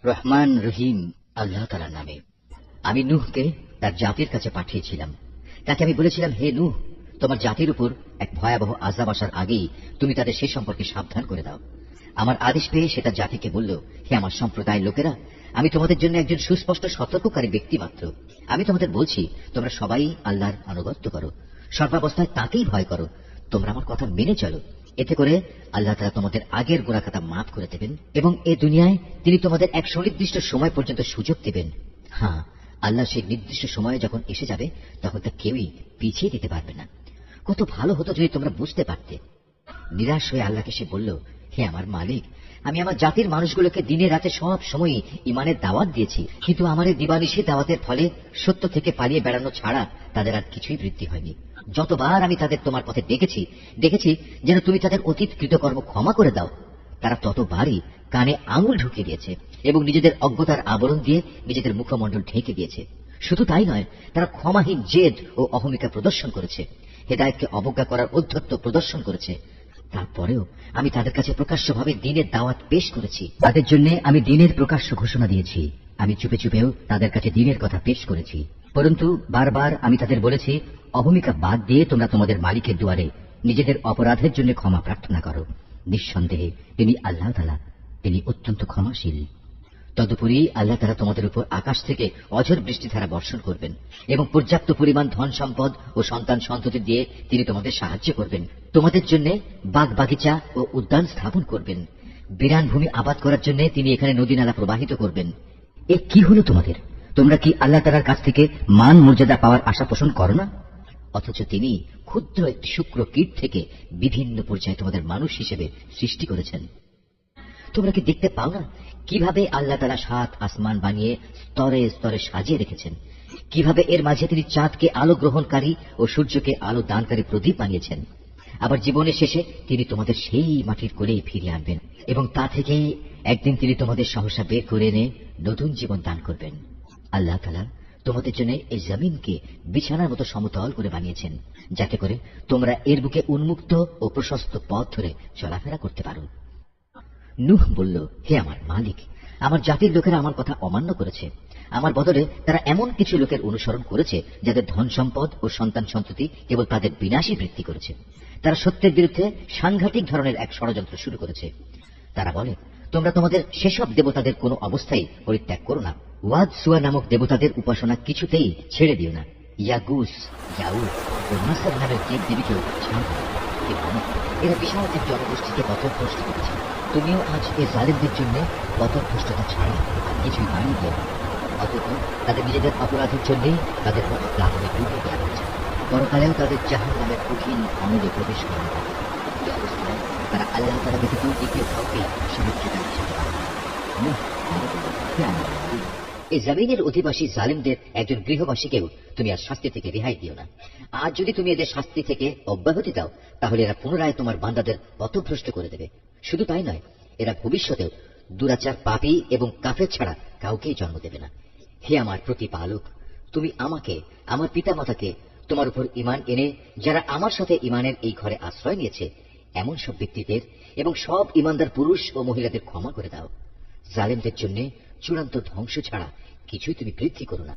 রহমান রহিম আল্লাহ তাআলার নামে। আমি নূহকে তার জাতির কাছে পাঠিয়েছিলাম। তাকে আমি বলেছিলাম, হে নূহ, তোমার জাতির উপর এক ভয়াবহ আযাব আসার আগেই তুমি তাদের সে সম্পর্কে সাবধান করে দাও। আমার আদেশ পেয়ে সেটা জাতিকে বলল, হে আমার সম্প্রদায়ের লোকেরা, আমি তোমাদের জন্য একজন সুস্পষ্ট সতর্ককারী ব্যক্তি মাত্র। আমি তোমাদের বলছি, তোমরা সবাই আল্লাহর আনুগত্য করো, সর্বাবস্থায় তাকেই ভয় করো, তোমরা আমার কথা মেনে চলো। এতে করে আল্লাহ তাআলা তোমাদের আগের গুনাহখাতা মাফ করে দেবেন এবং এ দুনিয়ায় তিনি তোমাদের এক সুনির্দিষ্ট সময় পর্যন্ত সুযোগ দেবেন। হ্যাঁ, আল্লাহ সেই নির্দিষ্ট সময়ে যখন এসে যাবে তখন তা কেউই পিছিয়ে দিতে পারবে না। কত ভালো হতো যদি তোমরা বুঝতে পারতে। নিরাশ হয়ে আল্লাহকে সে বলল, হে আমার মালিক, আমি আমার জাতির মানুষগুলোকে দিনে রাতে সব সময় ইমানের দাওয়াত দিয়েছি, কিন্তু আমার এই দিবানিশি দাওয়াতের ফলে সত্য থেকে পালিয়ে বেড়ানো ছাড়া তাদের আর কিছুই বৃদ্ধি হয়নি। যতবার আমি তাদের তোমার পথে দেখেছি যেন তুমি তাদের অতীত কৃতকর্ম ক্ষমা করে দাও, তারা ততবারই কানে আঙুল ঢুকিয়ে দিয়েছে এবং নিজেদের অজ্ঞতার আবরণ দিয়ে নিজেদের মুখমণ্ডল ঢেকে দিয়েছে। শুধু তাই নয়, তারা ক্ষমাহীন জেদ ও অহমিকা প্রদর্শন করেছে, হেদায়েতকে অবজ্ঞা করার ঔদ্ধত্য প্রদর্শন করেছে। তারপরেও আমি তাদের কাছে প্রকাশ্যভাবে দ্বীনের দাওয়াত পেশ করেছি, তাদের জন্য আমি দ্বীনের প্রকাশ্য ঘোষণা দিয়েছি। আমি চুপে চুপেও তাদের কাছে দ্বীনের কথা পেশ করেছি, পরন্তু বারবার আমি তাদের বলেছি, অহমিকা বাদ দিয়ে তোমরা তোমাদের মালিকের দুয়ারে নিজেদের অপরাধের জন্য ক্ষমা প্রার্থনা করো। নিঃসন্দেহে তিনি আল্লাহ তাআলা, তিনি অত্যন্ত ক্ষমাশীল। তদুপরি আল্লাহ তাআলা তোমাদের উপর আকাশ থেকে অঝোর বৃষ্টিধারা বর্ষণ করবেন এবং পর্যাপ্ত পরিমাণ ধন সম্পদ ও সন্তান সন্ততি দিয়ে তিনি তোমাদের সাহায্য করবেন। তোমাদের জন্য বাগ বাগিচা ও উদ্যান স্থাপন করবেন। বিরান ভূমি আবাদ করার জন্য তিনি এখানে নদী নালা প্রবাহিত করবেন। এ কি হলো তোমাদের? তোমরা কি আল্লাহ তাআলার কাছ থেকে মান মর্যাদা পাওয়ার আশা পোষণ করো না? অথচ তিনি ক্ষুদ্র একটি শুক্র কীট থেকে বিভিন্ন পর্যায়ে তোমাদের মানুষ হিসেবে সৃষ্টি করেছেন। তোমরা কি দেখতে পাও না কিভাবে আল্লাহ তাআলা ৭ আসমান বানিয়ে স্তরে স্তরে সাজিয়ে রেখেছেন? কিভাবে এর মাঝে তিনি চাঁদকে আলো গ্রহণকারী ও সূর্যকে আলো দানকারী প্রদীপ বানিয়েছেন। আবার জীবনের শেষে তিনি তোমাদের সেই মাটির কোলেই ফিরিয়ে আনবেন এবং তা থেকে একদিন তিনি তোমাদের সহসা বের করে এনে নতুন জীবন দান করবেন। আল্লাহ তাআলা তোমাদের জন্য এই জমিনকে বিছানার মতো সমতল করে বানিয়েছেন, যাতে করে তোমরা এর বুকে উন্মুক্ত ও প্রশস্ত পথ ধরে চলাফেরা করতে পারো। নূহ বলল, হে আমার মালিক, আমার জাতির লোকেরা আমার কথা অমান্য করেছে। আমার বদলে তারা এমন কিছু লোকের অনুসরণ করেছে যাদের ধন সম্পদ ও সন্তান সন্ততি কেবল তাদের বিনাশই বৃদ্ধি করেছে। তারা সত্যের বিরুদ্ধে সাংঘাতিক ধরনের এক ষড়যন্ত্র শুরু করেছে। তারা বলে, তোমরা তোমাদের সেসব দেবতাদের কোনো অবস্থায় পরিত্যাগ করো না। ওয়াদ সুয়া নামক দেবতাদের উপাসনা কিছুতেই ছেড়ে দিও না। ইয়াগুস, ইয়াউক ও নাসর নামের দেব দেবীকেও ছাড়ো না। এরা বিশাল এক জনগোষ্ঠীকে পথভ্রষ্ট করেছে। তুমিও আজ এই জালেমদের জন্য পথভ্রষ্টতা ছাড়া আর কিছুই বানিয়ে দেবে। অথচ তাদের নিজেদের অপরাধের জন্যই তাদের প্লাবনে ডুবিয়ে দেওয়া হয়েছে। পরকালেও তাদের জাহান্নামের কঠিন আমলে প্রবেশ করানো হবে। এই অবস্থায় তারা আল্লাহ তাআলা ব্যতীত দ্বিতীয় কাউকে সমুদ্রটা হিসেবে পাবে না। এই জমিনের অধিবাসী জালিমদের একজন গৃহবাসীকেও তুমি আর শাস্তি থেকে রেহাই দিও না। আজ যদি তুমি এদের শাস্তি থেকে অব্যাহতি দাও, তাহলে এরা পুনরায় তোমার বান্দাদের পথভ্রষ্ট করে দেবে। শুধু তাই নয়, এরা ভবিষ্যতেও দুরাচার, পাপী এবং কাফের ছাড়া কাউকেই জন্ম দেবে না। হে আমার প্রতিপালক, তুমি আমাকে, আমার পিতামাতাকে তোমার উপর ঈমান এনে যারা আমার সাথে ঈমানের এই ঘরে আশ্রয় নিয়েছে এমন সব ব্যক্তিদের এবং সব ঈমানদার পুরুষ ও মহিলাদের ক্ষমা করে দাও। জালেমদের জন্য চূড়ান্ত ধ্বংস ছাড়া কিছুই তুমি বৃদ্ধি করো না।